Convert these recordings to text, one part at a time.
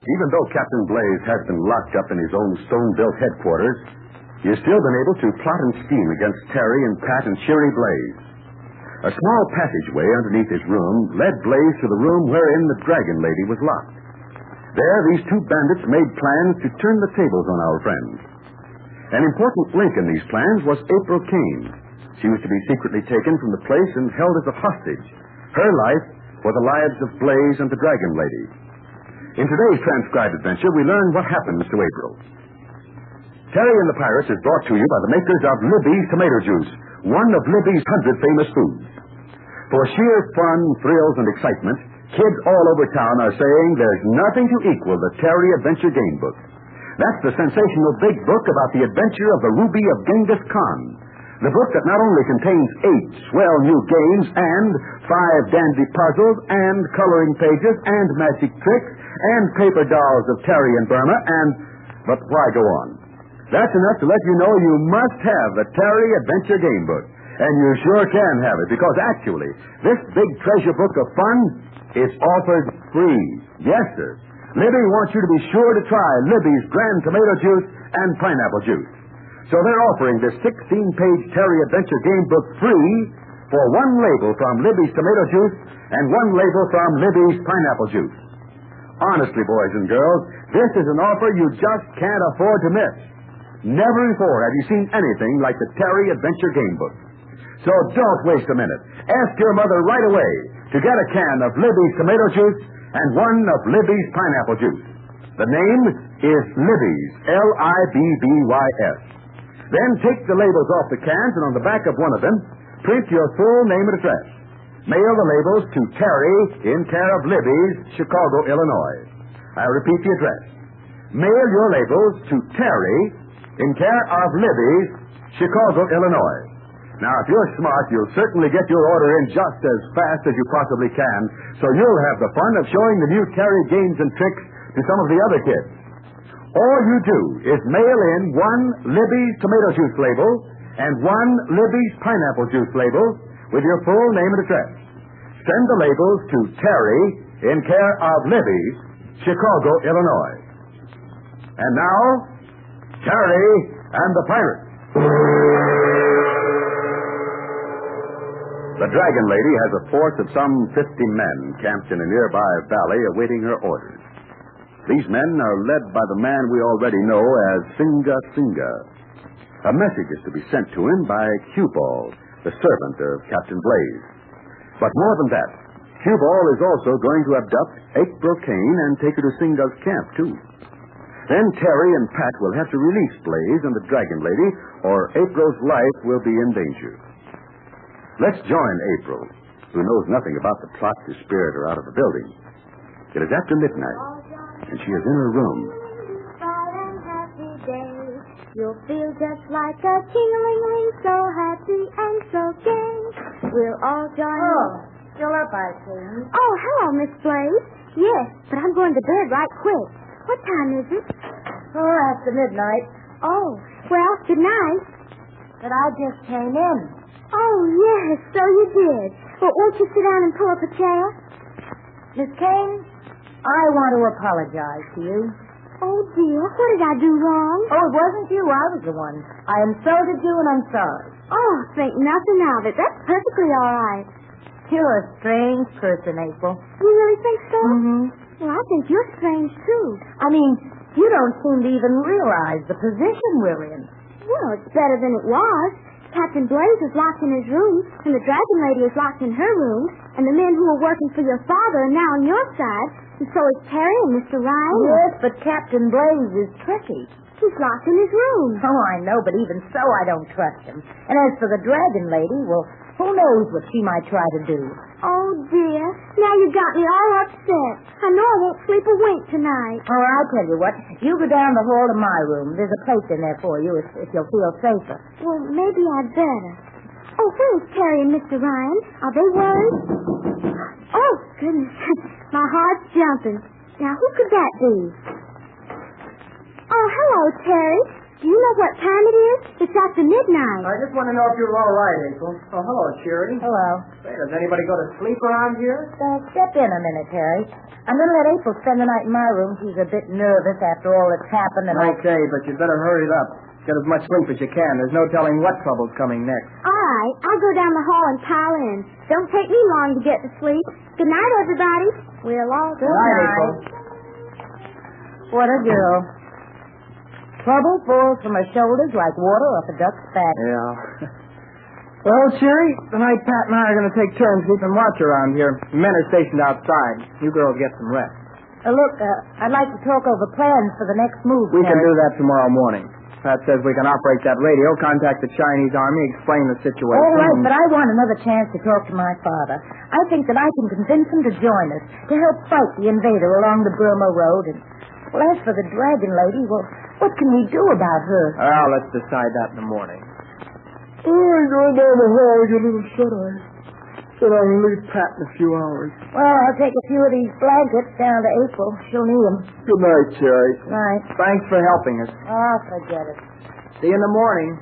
Even though Captain Blaze has been locked up in his own stone-built headquarters, he has still been able to plot and scheme against Terry and Pat and Cheery Blaze. A small passageway underneath his room led Blaze to the room wherein the Dragon Lady was locked. There, these two bandits made plans to turn the tables on our friends. An important link in these plans was April Kane. She was to be secretly taken from the place and held as a hostage. Her life for the lives of Blaze and the Dragon Lady. In today's transcribed adventure, we learn what happens to April. Terry and the Pirates is brought to you by the makers of Libby's Tomato Juice, one of Libby's 100 famous foods. For sheer fun, thrills, and excitement, kids all over town are saying there's nothing to equal the Terry Adventure Game Book. That's the sensational big book about the adventure of the Ruby of Genghis Khan. The book that not only contains 8 swell new games and 5 dandy puzzles and coloring pages and magic tricks and paper dolls of Terry and Burma but why go on? That's enough to let you know you must have the Terry Adventure Game Book. And you sure can have it, because actually, this big treasure book of fun is offered free. Yes, sir. Libby wants you to be sure to try Libby's Grand Tomato Juice and Pineapple Juice. So they're offering this 16-page Terry Adventure Game Book free for one label from Libby's Tomato Juice and one label from Libby's Pineapple Juice. Honestly, boys and girls, this is an offer you just can't afford to miss. Never before have you seen anything like the Terry Adventure Game Book. So don't waste a minute. Ask your mother right away to get a can of Libby's Tomato Juice and one of Libby's Pineapple Juice. The name is Libby's, L-I-B-B-Y-S. Then take the labels off the cans, and on the back of one of them, print your full name and address. Mail the labels to Terry in care of Libby's, Chicago, Illinois. I repeat the address. Mail your labels to Terry in care of Libby's, Chicago, Illinois. Now, if you're smart, you'll certainly get your order in just as fast as you possibly can, so you'll have the fun of showing the new Terry games and tricks to some of the other kids. All you do is mail in one Libby's Tomato Juice label and one Libby's Pineapple Juice label with your full name and address. Send the labels to Terry in care of Libby's, Chicago, Illinois. And now, Terry and the Pirates. The Dragon Lady has a force of some 50 men camped in a nearby valley awaiting her orders. These men are led by the man we already know as Singa Singa. A message is to be sent to him by Q-Ball, the servant of Captain Blaze. But more than that, Q-Ball is also going to abduct April Kane and take her to Singa's camp, too. Then Terry and Pat will have to release Blaze and the Dragon Lady, or April's life will be in danger. Let's join April, who knows nothing about the plot to spirit her out of the building. It is after midnight, and she is in her room. Bright and happy day. You'll feel just like a ting-a-ling-a-ling, so happy and so gay. We'll all join. Oh, still up, I see. Oh, hello, Miss Blaze. Yes, but I'm going to bed right quick. What time is it? Oh, after midnight. Oh, well, good night. But I just came in. Oh, yes, so you did. Well, won't you sit down and pull up a chair? Miss Kane, I want to apologize to you. Oh, dear, what did I do wrong? Oh, it wasn't you. I was the one. I insulted you, and I'm sorry. Oh, think nothing of it. That's perfectly all right. You're a strange person, April. You really think so? Mm-hmm. Well, I think you're strange, too. I mean, you don't seem to even realize the position we're in. Well, it's better than it was. Captain Blaze is locked in his room, and the Dragon Lady is locked in her room, and the men who were working for your father are now on your side, and so is Terry and Mr. Ryan. Yes, but Captain Blaze is tricky. He's locked in his room. Oh, I know, but even so, I don't trust him. And as for the Dragon Lady, well, who knows what she might try to do. Oh, dear. Now you got me all upset. I know I won't sleep a wink tonight. Oh, I'll tell you what. You go down the hall to my room. There's a place in there for you if you'll feel safer. Well, maybe I'd better. Oh, where's Terry and Mr. Ryan? Are they worried? Oh, goodness. My heart's jumping. Now, who could that be? Oh, hello, Terry. Do you know what time it is? It's after midnight. I just want to know if you're all right, April. Oh, hello, Cherry. Hello. Say, does anybody go to sleep around here? Step in a minute, Terry. I'm going to let April spend the night in my room. She's a bit nervous after all that's happened, and Okay, but you'd better hurry it up. Get as much sleep as you can. There's no telling what trouble's coming next. All right, I'll go down the hall and pile in. Don't take me long to get to sleep. Good night, everybody. we'll all Good night, April. What a girl. Trouble falls from her shoulders like water off a duck's back. Yeah. Well, Cherry, tonight Pat and I are going to take turns keeping watch around here. The men are stationed outside. You girls get some rest. Look, I'd like to talk over plans for the next move, We can Terry. do that tomorrow morning. Pat says we can operate that radio, contact the Chinese army, explain the situation. All right, but I want another chance to talk to my father. I think that I can convince him to join us, to help fight the invader along the Burma Road. And, well, as for the dragon lady, well, what can we do about her? Well, let's decide that in the morning. Oh, I'm going down the hall to get a little shut-eye. Said I'll leave Pat in a few hours. Well, I'll take a few of these blankets down to April. She'll need them. Good night, Cherry. Right. Thanks for helping us. Oh, forget it. See you in the morning.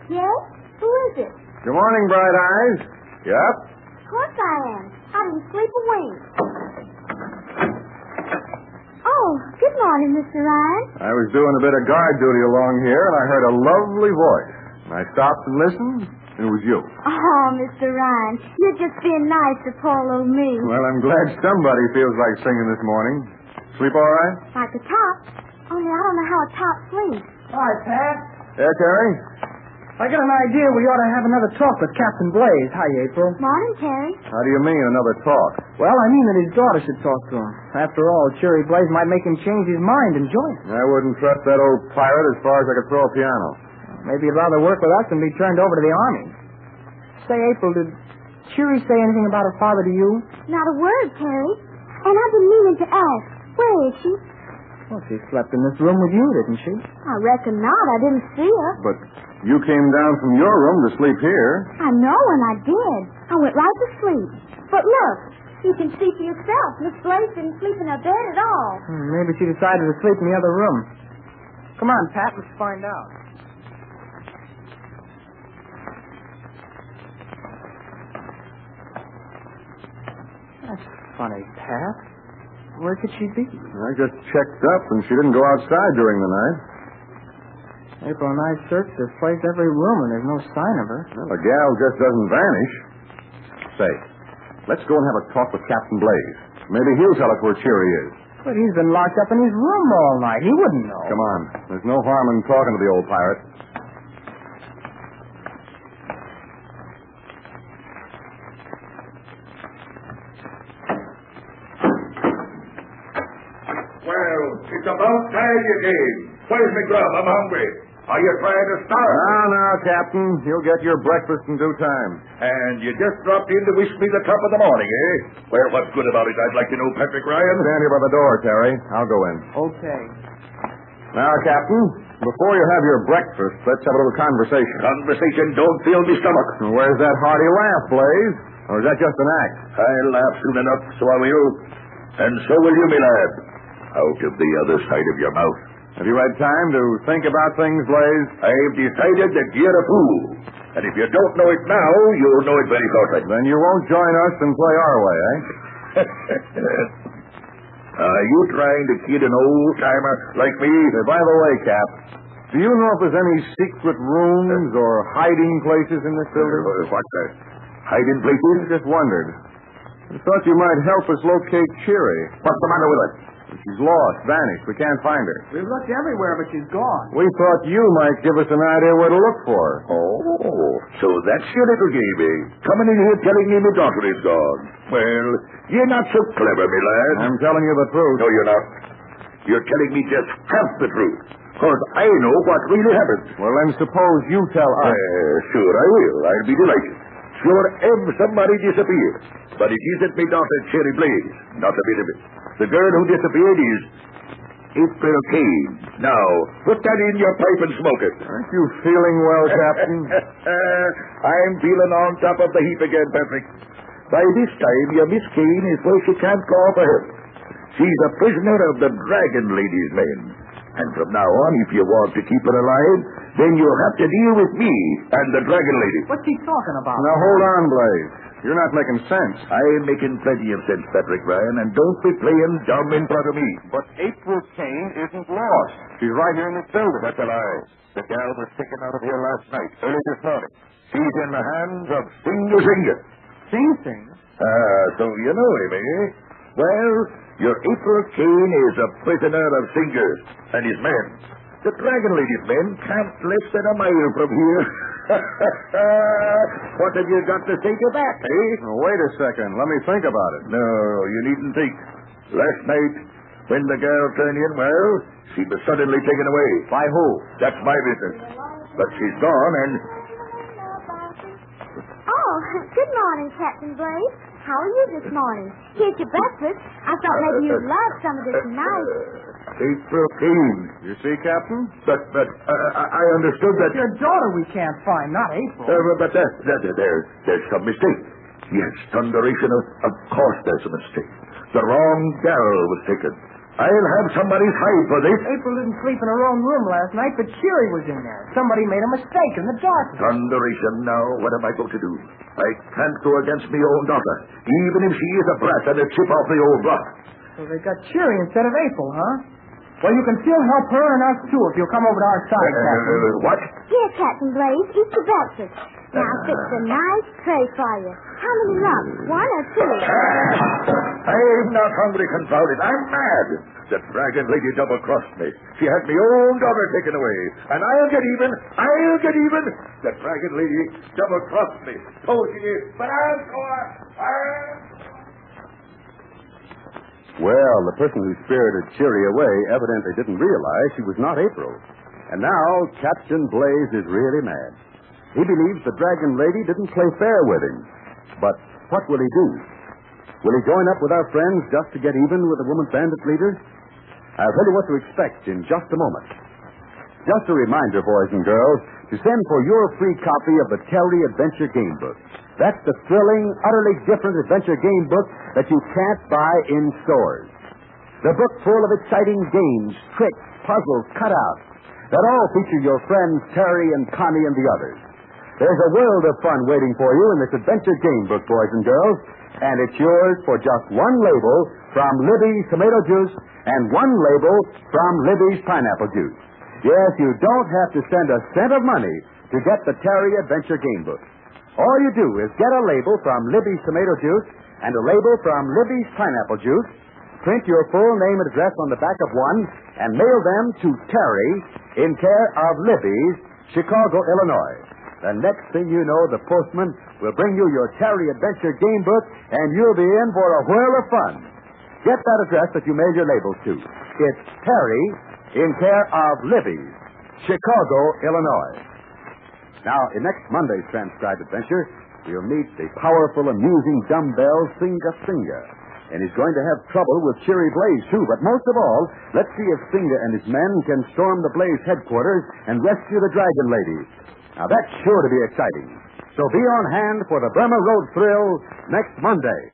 Yes? Who is it? Good morning, Bright Eyes. Yep. Of course I am. I didn't sleep a wink. Oh, good morning, Mr. Ryan. I was doing a bit of guard duty along here, and I heard a lovely voice. And I stopped and listened, and it was you. Oh, Mr. Ryan, you're just being nice to poor little me. Well, I'm glad somebody feels like singing this morning. Sleep all right? Like a top. Only I don't know how a top sleeps. Hi, Pat. Yeah, Terry? I got an idea we ought to have another talk with Captain Blaze. Hi, April. Morning, Terry. How do you mean, another talk? Well, I mean that his daughter should talk to him. After all, Cherry Blaze might make him change his mind and join us. I wouldn't trust that old pirate as far as I could throw a piano. Maybe he'd rather work with us than be turned over to the army. Say, April, did Cherry say anything about her father to you? Not a word, Terry. And I've been meaning to ask. Where is she? Well, she slept in this room with you, didn't she? I reckon not. I didn't see her. But you came down from your room to sleep here. I know, and I did. I went right to sleep. But look, you can see for yourself. Miss Blaze didn't sleep in her bed at all. Maybe she decided to sleep in the other room. Come on, Pat, let's find out. That's funny, Pat. Where could she be? I just checked up, and she didn't go outside during the night. April and I searched this place, every room, and there's no sign of her. Well, the gal just doesn't vanish. Say, let's go and have a talk with Captain Blaze. Maybe he'll tell us where Cherry is. But he's been locked up in his room all night. He wouldn't know. Come on. There's no harm in talking to the old pirate. Well, it's about time you came. Where's my grub? I'm hungry. Are you trying to starve? No, Captain. You'll get your breakfast in due time. And you just dropped in to wish me the top of the morning, eh? Well, what's good about it, I'd like to know, Patrick Ryan. Stand here by the door, Terry. I'll go in. Okay. Now, Captain, before you have your breakfast, let's have a little conversation. Conversation don't fill me stomach. Where's that hearty laugh, Blaze? Or is that just an act? I'll laugh soon enough, so I will. And so will you, me lad. Out of the other side of your mouth. Have you had time to think about things, Blaze? I've decided that you're a fool. And if you don't know it now, you'll know it very shortly. Then you won't join us and play our way, eh? Are you trying to kid an old-timer like me? By the way, Cap, do you know if there's any secret rooms or hiding places in this building? What's that? Hiding places? I just wondered. I thought you might help us locate Cherry. What's the matter with her? She's lost, vanished. We can't find her. We've looked everywhere, but she's gone. We thought you might give us an idea where to look for her. Oh, so that's your little game, eh? Coming in here telling me my daughter is gone. Well, you're not so clever, me lad. I'm telling you the truth. No, you're not. You're telling me just half the truth. Because I know what really happened. Well, then suppose you tell us. Sure I will. I'll be delighted. Sure, somebody disappeared. But it isn't me daughter, Cherry Blaze. Not a bit of it. The girl who disappeared is April Kane. Now, put that in your pipe and smoke it. Aren't you feeling well, Captain? I'm feeling on top of the heap again, Patrick. By this time, your Miss Kane is where she can't call for help. She's a prisoner of the Dragon Lady's men. And from now on, if you want to keep her alive, then you'll have to deal with me and the Dragon Lady. What's he talking about? Now, hold on, Blaze. You're not making sense. I'm making plenty of sense, Patrick Ryan, and don't be playing dumb in front of me. But April Kane isn't lost. She's right here in this building. That's a lie. The gal was taken out of here last night, early this morning. She's in the hands of Singer. Sing? So you know him, eh? Well, your April Kane is a prisoner of Singer and his men. The Dragon Lady's men camped less than a mile from here. What have you got to say to that, eh? Wait a second. Let me think about it. No, you needn't think. Last night, when the girl turned in, well, she was suddenly taken away. By who? That's my business. But she's gone, and... Oh, good morning, Captain Blaze. How are you this morning? Here's your breakfast. I thought maybe you'd love some of this tonight. April Kane. You see, Captain? But I understood that... Your daughter we can't find, not April. But there's some mistake. Yes, thunderation. Of course there's a mistake. The wrong gal was taken. I'll have somebody's hide for this. April didn't sleep in her own room last night, but Cherry was in there. Somebody made a mistake in the darkness. Thunderation. Now, what am I going to do? I can't go against my own daughter, even if she is a brat and a chip off the old block. So they got Cherry instead of April, huh? Well, you can still help her and us, too, if you'll come over to our side, Captain. What? Here, Captain Blaze, eat your breakfast. Now, fix a nice tray for you. How many lumps? One or two? I'm not hungry, confound it. I'm mad. The Dragon Lady double-crossed me. She had my own daughter taken away. And I'll get even. The Dragon Lady double-crossed me. Told she did. But I'll go on. Well, the person who spirited Cherry away evidently didn't realize she was not April. And now Captain Blaze is really mad. He believes the Dragon Lady didn't play fair with him. But what will he do? Will he join up with our friends just to get even with the woman bandit leader? I'll tell you what to expect in just a moment. Just a reminder, boys and girls, to send for your free copy of the Terry Adventure Game Book. That's the thrilling, utterly different adventure game book that you can't buy in stores. The book full of exciting games, tricks, puzzles, cutouts that all feature your friends Terry and Connie and the others. There's a world of fun waiting for you in this adventure game book, boys and girls, and it's yours for just one label from Libby's Tomato Juice and one label from Libby's Pineapple Juice. Yes, you don't have to spend a cent of money to get the Terry Adventure Game Book. All you do is get a label from Libby's Tomato Juice and a label from Libby's Pineapple Juice, print your full name and address on the back of one, and mail them to Terry in care of Libby's, Chicago, Illinois. The next thing you know, the postman will bring you your Terry Adventure Game Book, and you'll be in for a whirl of fun. Get that address that you mail your labels to. It's Terry in care of Libby's, Chicago, Illinois. Now, in next Monday's transcribed adventure, we'll meet the powerful, amusing dumbbell Singa. And he's going to have trouble with Cherry Blaze, too. But most of all, let's see if Singa and his men can storm the Blaze headquarters and rescue the Dragon Lady. Now, that's sure to be exciting. So be on hand for the Burma Road Thrill next Monday.